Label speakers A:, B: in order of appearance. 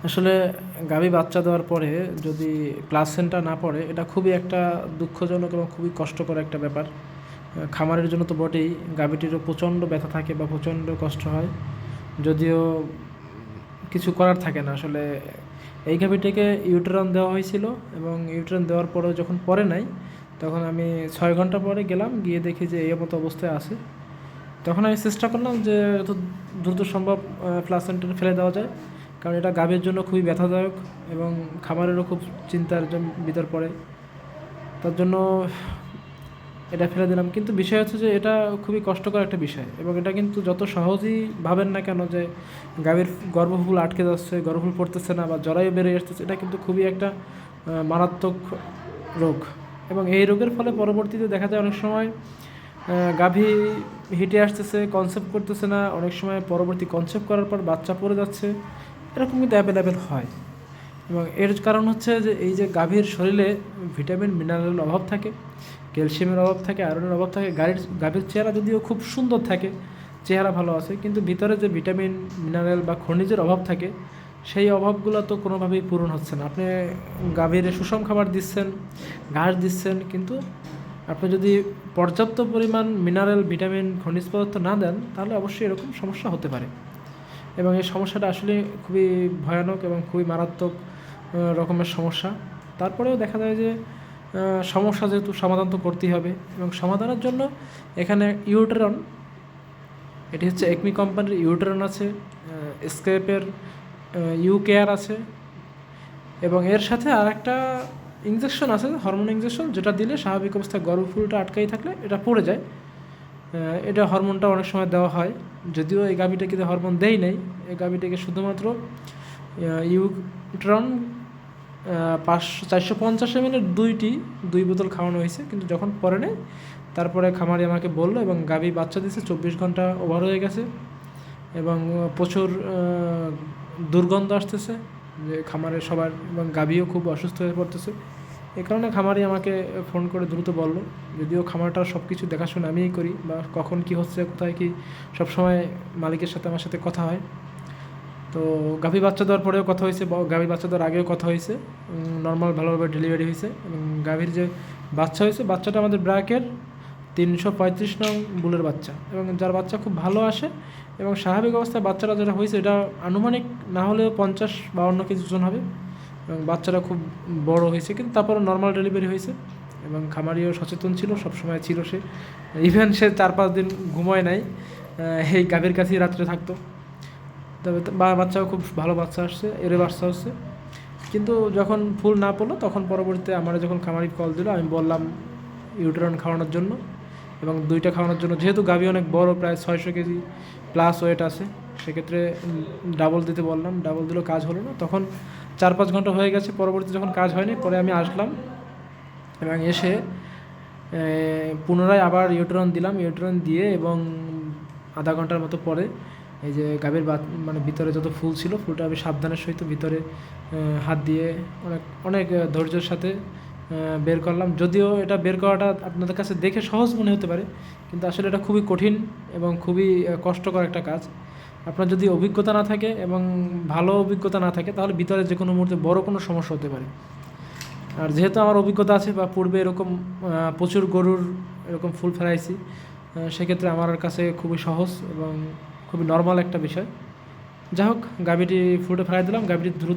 A: আসলে গাভী বাচ্চা দেওয়ার পরে যদি প্লাসেন্টা না পড়ে এটা খুবই একটা দুঃখজনক এবং খুবই কষ্টকর একটা ব্যাপার। খামারের জন্য তো বটেই, গাভীটিরও প্রচণ্ড ব্যথা থাকে বা প্রচণ্ড কষ্ট হয়। যদিও কিছু করার থাকে না আসলে। এই গাভীটিকে ইউটেরন দেওয়া হয়েছিল এবং ইউটেরন দেওয়ার পরেও যখন পরে নাই, তখন আমি 6 ঘন্টা পরে গেলাম, গিয়ে দেখি যে এই মতো অবস্থায় আছে। তখন আমি চেষ্টা করলাম যে যত দ্রুত সম্ভব প্লাসেন্টা ফেলে দেওয়া যায়, কারণ এটা গাভীর জন্য খুবই ব্যথাদায়ক এবং খামারেরও খুব চিন্তার ভিতর পড়ে। তার জন্য এটা ফেলে দিলাম। কিন্তু বিষয় হচ্ছে যে এটা খুবই কষ্টকর একটা বিষয় এবং এটা কিন্তু যত সহজেই ভাবেন না কেন যে গাভীর গর্ভফুল আটকে যাচ্ছে, গর্ভফুল পড়তেছে না বা জরায়ু বেড়ে আসতেছে, এটা কিন্তু খুবই একটা মারাত্মক রোগ। এবং এই রোগের ফলে পরবর্তীতে দেখা যায় অনেক সময় গাভী হিটে আসতেছে, কনসেপ্ট করতেছে না, অনেক সময় পরবর্তী কনসেপ্ট করার পর বাচ্চা পড়ে যাচ্ছে, এরকম কিন্তু অ্যাভেলেবেল হয়। এবং এর কারণ হচ্ছে যে এই যে গাভীর শরীরে ভিটামিন মিনারেলের অভাব থাকে, ক্যালসিয়ামের অভাব থাকে, আয়রনের অভাব থাকে। গাভীর চেহারা যদিও খুব সুন্দর থাকে, চেহারা ভালো আছে, কিন্তু ভিতরে যে ভিটামিন মিনারেল বা খনিজের অভাব থাকে, সেই অভাবগুলো তো কোনোভাবেই পূরণ হচ্ছে না। আপনি গাভীর সুষম খাবার দিচ্ছেন, ঘাস দিচ্ছেন, কিন্তু আপনি যদি পর্যাপ্ত পরিমাণ মিনারেল, ভিটামিন, খনিজ পদার্থ না দেন, তাহলে অবশ্যই এরকম সমস্যা হতে পারে। এবং এই সমস্যাটা আসলে খুবই ভয়ানক এবং খুবই মারাত্মক রকমের সমস্যা। তারপরেও দেখা যায় যে সমস্যা যেহেতু সমাধান তো করতেই হবে, এবং সমাধানের জন্য এখানে ইউটেরন, এটি হচ্ছে একমি কোম্পানির ইউটেরন আছে, স্কেপের ইউ কেয়ার আছে, এবং এর সাথে আর একটা ইঞ্জেকশন আছে, হরমোন ইঞ্জেকশন, যেটা দিলে স্বাভাবিক অবস্থায় গর্ভফুলটা আটকাই থাকলে এটা পড়ে যায়। এটা হরমোনটা অনেক সময় দেওয়া হয়, যদিও এই গাভীটাকে হরমোন দেই নাই। এই গাভীটাকে শুধুমাত্র ইউট্রন 450 ml দুই বোতল খাওয়ানো হয়েছে, কিন্তু যখন পরে নেই তারপরে খামারি আমাকে বললো, এবং গাভী বাচ্চা দিয়েছে, 24 ঘন্টা ওভার হয়ে গেছে এবং প্রচুর দুর্গন্ধ আসতেছে যে খামারে সবার, এবং গাভীও খুব অসুস্থ হয়ে পড়তেছে। এই কারণে খামারি আমাকে ফোন করে দ্রুত বললো, যদিও খামারটার সব কিছু দেখাশোনা আমিই করি, বা কখন কি হচ্ছে, কোথায় কি, সবসময় মালিকের সাথে আমার সাথে কথা হয়। তো গাভী বাচ্চা দেওয়ার পরেও কথা হয়েছে, গাভী বাচ্চা দেওয়ার আগেও কথা হয়েছে, নর্মাল ভালোভাবে ডেলিভারি হয়েছে। এবং গাভীর যে বাচ্চা হয়েছে, বাচ্চাটা আমাদের ব্র্যাকের 335 নং বুলের বাচ্চা, এবং যার বাচ্চা খুব ভালো আসে, এবং স্বাভাবিক অবস্থায় বাচ্চাটা যেটা হয়েছে এটা আনুমানিক না হলেও 50-52 কেজি ওজন হবে, এবং বাচ্চাটা খুব বড় হয়েছে, কিন্তু তারপরে নর্মাল ডেলিভারি হয়েছে। এবং খামারিও সচেতন ছিল, সবসময় ছিল সে, ইভেন সে 4-5 দিন ঘুমোয় নাই, এই গাভীর কাছেই রাত্রে থাকতো। তবে বাচ্চাও খুব ভালো বাচ্চা আসছে, এরে বাচ্চা হচ্ছে। কিন্তু যখন ফুল না পড়লো, তখন পরবর্তীতে আমার যখন খামারি কল দিল, আমি বললাম ইউটেরন খাওয়ানোর জন্য এবং 2টা খাওয়ানোর জন্য। যেহেতু গাভী অনেক বড়, প্রায় 600 কেজি প্লাস ওয়েট আছে, সেক্ষেত্রে ডাবল দিতে বললাম, ডাবল দিলেও কাজ হলো না। তখন 4-5 ঘন্টা হয়ে গেছে, পরবর্তী যখন কাজ হয়নি, পরে আমি আসলাম এবং এসে পুনরায় আবার ইউটেরন দিলাম। ইউটেরন দিয়ে এবং আধা ঘন্টার মতো পরে এই যে গাভীর মানে ভিতরে যত ফুল ছিল, ফুলটা আমি সাবধানের সহিত ভিতরে হাত দিয়ে অনেক অনেক ধৈর্যের সাথে বের করলাম। যদিও এটা বের করাটা আপনাদের কাছে দেখে সহজ মনে হতে পারে, কিন্তু আসলে এটা খুবই কঠিন এবং খুবই কষ্টকর একটা কাজ। আপনার যদি অভিজ্ঞতা না থাকে এবং ভালো অভিজ্ঞতা না থাকে, তাহলে ভিতরে যে কোনো মুহূর্তে বড় কোনো সমস্যা হতে পারে। আর যেহেতু আমার অভিজ্ঞতা আছে, বা পূর্বে এরকম প্রচুর গরুর এরকম ফুল ফেরাইছি, সেক্ষেত্রে আমার কাছে খুবই সহজ এবং খুবই নর্মাল একটা বিষয়। যাই হোক, গাভীটি ফুলটা ফেরাই দিলাম, গাভীটি দ্রুত